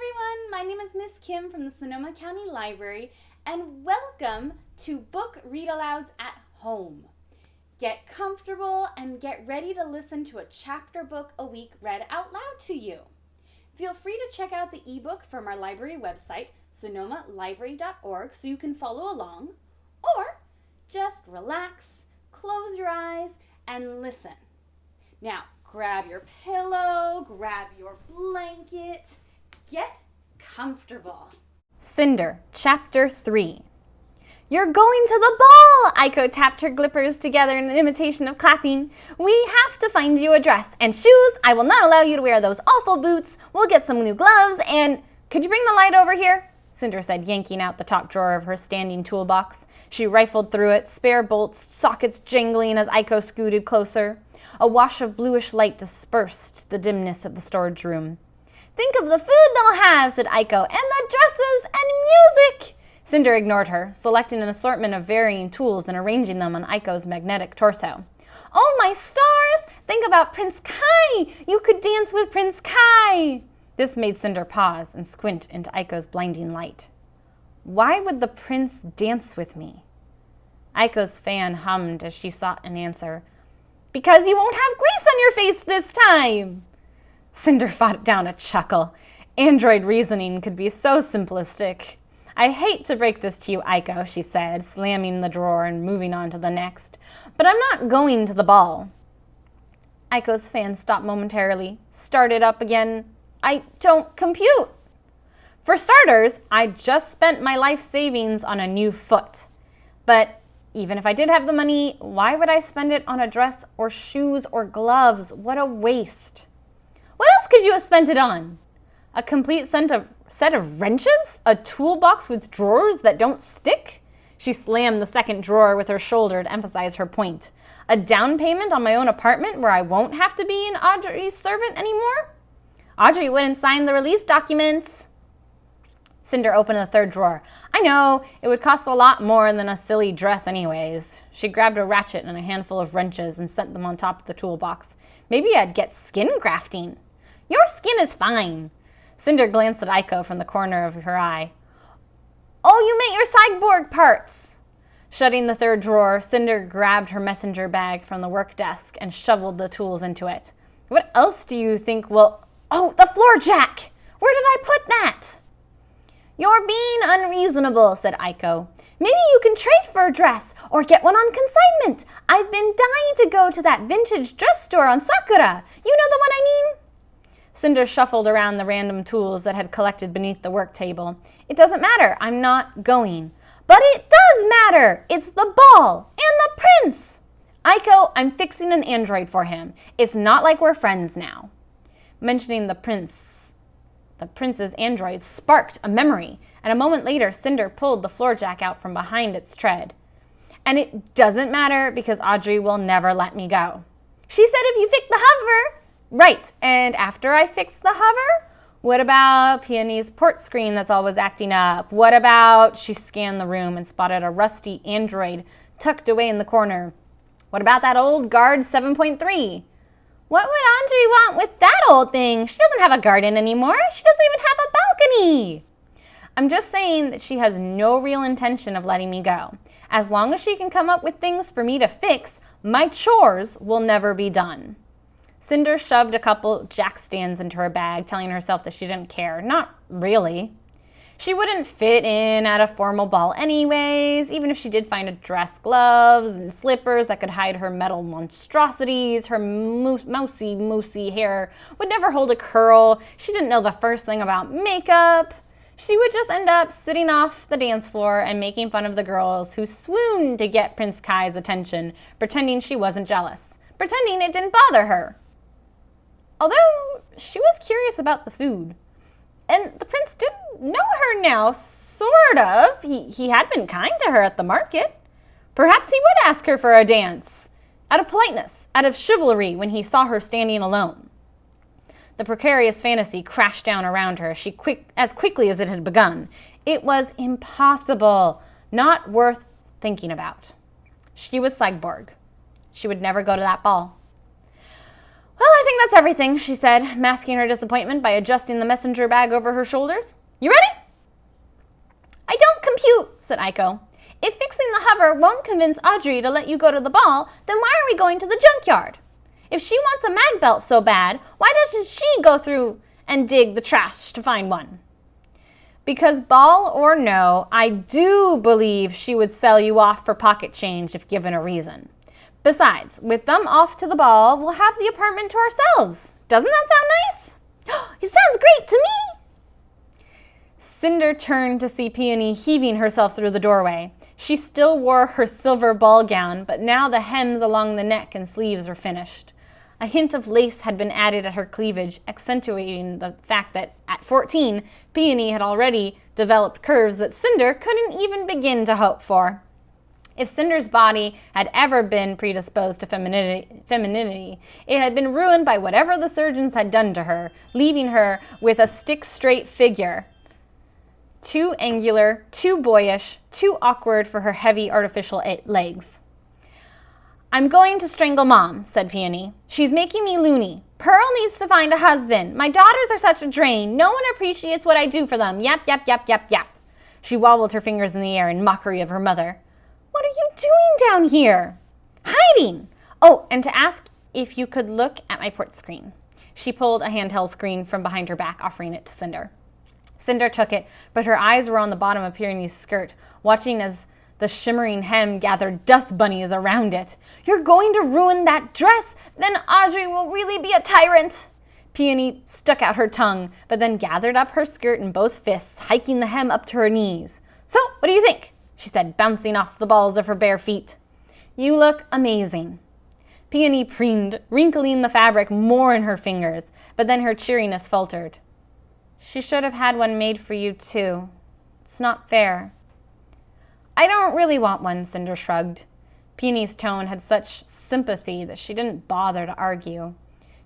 everyone, my name is Miss Kim from the Sonoma County Library, and welcome to Book Read-Alouds at Home. Get comfortable and get ready to listen to a chapter book a week read out loud to you. Feel free to check out the ebook from our library website, sonomalibrary.org, so you can follow along, or just relax, close your eyes, and listen. Now, grab your pillow, grab your blanket, get comfortable. Cinder, Chapter 3. "You're going to the ball!" Aiko tapped her glippers together in an imitation of clapping. "We have to find you a dress and shoes. I will not allow you to wear those awful boots. We'll get some new gloves and... Could you bring the light over here?" Cinder said, yanking out the top drawer of her standing toolbox. She rifled through it, spare bolts, sockets jingling as Aiko scooted closer. A wash of bluish light dispersed the dimness of the storage room. "Think of the food they'll have," said Aiko, "and the dresses and music." Cinder ignored her, selecting an assortment of varying tools and arranging them on Aiko's magnetic torso. "Oh, my stars! Think about Prince Kai! You could dance with Prince Kai!" This made Cinder pause and squint into Aiko's blinding light. "Why would the prince dance with me?" Aiko's fan hummed as she sought an answer. "Because you won't have grease on your face this time!" Cinder fought down a chuckle. Android reasoning could be so simplistic. "I hate to break this to you, Aiko," she said, slamming the drawer and moving on to the next, "but I'm not going to the ball." Aiko's fan stopped momentarily, started up again. "I don't compute." "For starters, I just spent my life savings on a new foot. But even if I did have the money, why would I spend it on a dress or shoes or gloves? What a waste." "What else could you have spent it on?" "A complete set of wrenches? A toolbox with drawers that don't stick?" She slammed the second drawer with her shoulder to emphasize her point. "A down payment on my own apartment where I won't have to be an Audrey's servant anymore?" "Audrey wouldn't sign the release documents." Cinder opened the third drawer. "I know, it would cost a lot more than a silly dress anyways." She grabbed a ratchet and a handful of wrenches and set them on top of the toolbox. "Maybe I'd get skin grafting." "Your skin is fine." Cinder glanced at Aiko from the corner of her eye. "Oh, you meant your cyborg parts." Shutting the third drawer, Cinder grabbed her messenger bag from the work desk and shoveled the tools into it. "What else do you think will... Oh, the floor jack! Where did I put that?" "You're being unreasonable," said Aiko. "Maybe you can trade for a dress or get one on consignment. I've been dying to go to that vintage dress store on Sakura. You know the one I mean?" Cinder shuffled around the random tools that had collected beneath the work table. "It doesn't matter. I'm not going." "But it does matter. It's the ball and the prince." "Aiko, I'm fixing an android for him. It's not like we're friends now." Mentioning the prince's android sparked a memory, and a moment later Cinder pulled the floor jack out from behind its tread. "And it doesn't matter because Audrey will never let me go." "She said if you fix the hover..." "Right, and after I fix the hover? What about Peony's port screen that's always acting up? What about..." She scanned the room and spotted a rusty android tucked away in the corner. "What about that old Guard 7.3? "What would Audrey want with that old thing? She doesn't have a garden anymore. She doesn't even have a balcony." "I'm just saying that she has no real intention of letting me go. As long as she can come up with things for me to fix, my chores will never be done." Cinder shoved a couple jack stands into her bag, telling herself that she didn't care. Not really. She wouldn't fit in at a formal ball anyways, even if she did find a dress, gloves, and slippers that could hide her metal monstrosities. Her mousy hair would never hold a curl. She didn't know the first thing about makeup. She would just end up sitting off the dance floor and making fun of the girls who swooned to get Prince Kai's attention, pretending she wasn't jealous, pretending it didn't bother her. Although she was curious about the food. And the prince did know her now, sort of. He had been kind to her at the market. Perhaps he would ask her for a dance, out of politeness, out of chivalry, when he saw her standing alone. The precarious fantasy crashed down around her as quickly as it had begun. It was impossible, not worth thinking about. She was cyborg. She would never go to that ball. Well, I think that's everything, she said, masking her disappointment by adjusting the messenger bag over her shoulders. You ready? I don't compute, said Aiko. If fixing the hover won't convince Audrey to let you go to the ball, then why are we going to the junkyard? If she wants a mag belt so bad, why doesn't she go through and dig the trash to find one? Because ball or no, I do believe she would sell you off for pocket change if given a reason. Besides, with them off to the ball, we'll have the apartment to ourselves. Doesn't that sound nice? It sounds great to me! Cinder turned to see Peony heaving herself through the doorway. She still wore her silver ball gown, but now the hems along the neck and sleeves were finished. A hint of lace had been added at her cleavage, accentuating the fact that at 14, Peony had already developed curves that Cinder couldn't even begin to hope for. If Cinder's body had ever been predisposed to femininity, it had been ruined by whatever the surgeons had done to her, leaving her with a stick-straight figure. Too angular, too boyish, too awkward for her heavy artificial legs. I'm going to strangle Mom, said Peony. She's making me loony. Pearl needs to find a husband. My daughters are such a drain. No one appreciates what I do for them. Yap, yap, yap, yap, yap. She wobbled her fingers in the air in mockery of her mother. What are you doing down here? Hiding. Oh, and to ask if you could look at my port screen. She pulled a handheld screen from behind her back, offering it to Cinder. Cinder took it, but her eyes were on the bottom of Peony's skirt, watching as the shimmering hem gathered dust bunnies around it. You're going to ruin that dress. Then Audrey will really be a tyrant. Peony stuck out her tongue, but then gathered up her skirt in both fists, hiking the hem up to her knees. So, what do you think? She said, bouncing off the balls of her bare feet. You look amazing. Peony preened, wrinkling the fabric more in her fingers, but then her cheeriness faltered. She should have had one made for you, too. It's not fair. I don't really want one, Cinder shrugged. Peony's tone had such sympathy that she didn't bother to argue.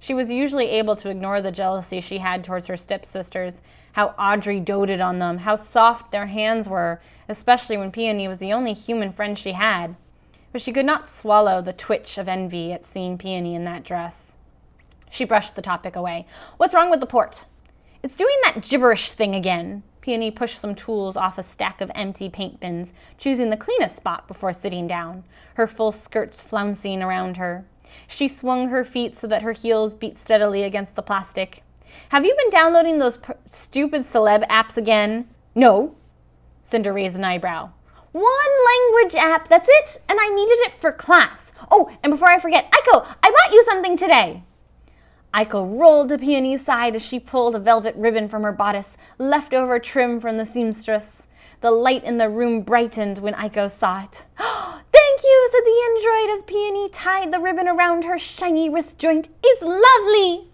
She was usually able to ignore the jealousy she had towards her stepsisters, how Audrey doted on them, how soft their hands were, especially when Peony was the only human friend she had. But she could not swallow the twitch of envy at seeing Peony in that dress. She brushed the topic away. What's wrong with the port? It's doing that gibberish thing again. Peony pushed some tools off a stack of empty paint bins, choosing the cleanest spot before sitting down, her full skirts flouncing around her. She swung her feet so that her heels beat steadily against the plastic. Have you been downloading those stupid celeb apps again? No. Cinder raised an eyebrow. One language app, that's it, and I needed it for class. Oh, and before I forget, Aiko, I bought you something today. Aiko rolled to Peony's side as she pulled a velvet ribbon from her bodice, leftover trim from the seamstress. The light in the room brightened when Aiko saw it. Thank you, said the android as Peony tied the ribbon around her shiny wrist joint. It's lovely!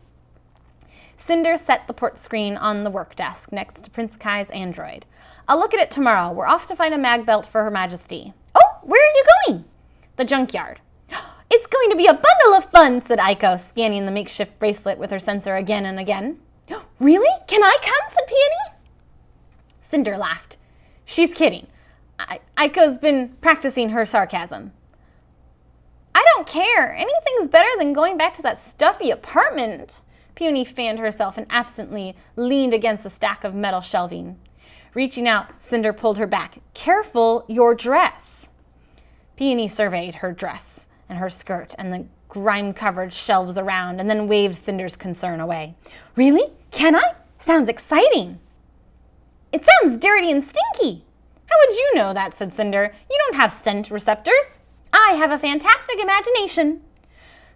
Cinder set the port screen on the work desk next to Prince Kai's android. I'll look at it tomorrow. We're off to find a mag belt for Her Majesty. Oh, where are you going? The junkyard. It's going to be a bundle of fun, said Aiko, scanning the makeshift bracelet with her sensor again and again. Really? Can I come? Said Peony. Cinder laughed. She's kidding. Aiko's been practicing her sarcasm. I don't care. Anything's better than going back to that stuffy apartment. Peony fanned herself and absently leaned against a stack of metal shelving. Reaching out, Cinder pulled her back. Careful, your dress. Peony surveyed her dress and her skirt and the grime-covered shelves around and then waved Cinder's concern away. Really? Can I? Sounds exciting. It sounds dirty and stinky. How would you know that, said Cinder. You don't have scent receptors. I have a fantastic imagination.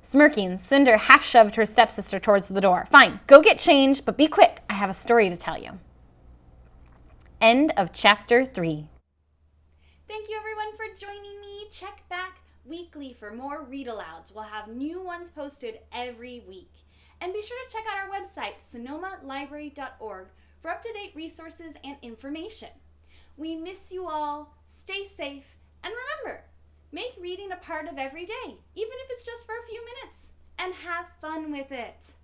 Smirking, Cinder half-shoved her stepsister towards the door. Fine, go get changed, but be quick. I have a story to tell you. End of chapter 3. Thank you everyone for joining me. Check back weekly for more read-alouds. We'll have new ones posted every week. And be sure to check out our website, sonomalibrary.org, for up-to-date resources and information. We miss you all. Stay safe. And remember, make reading a part of every day, even if it's just for a few minutes. And have fun with it.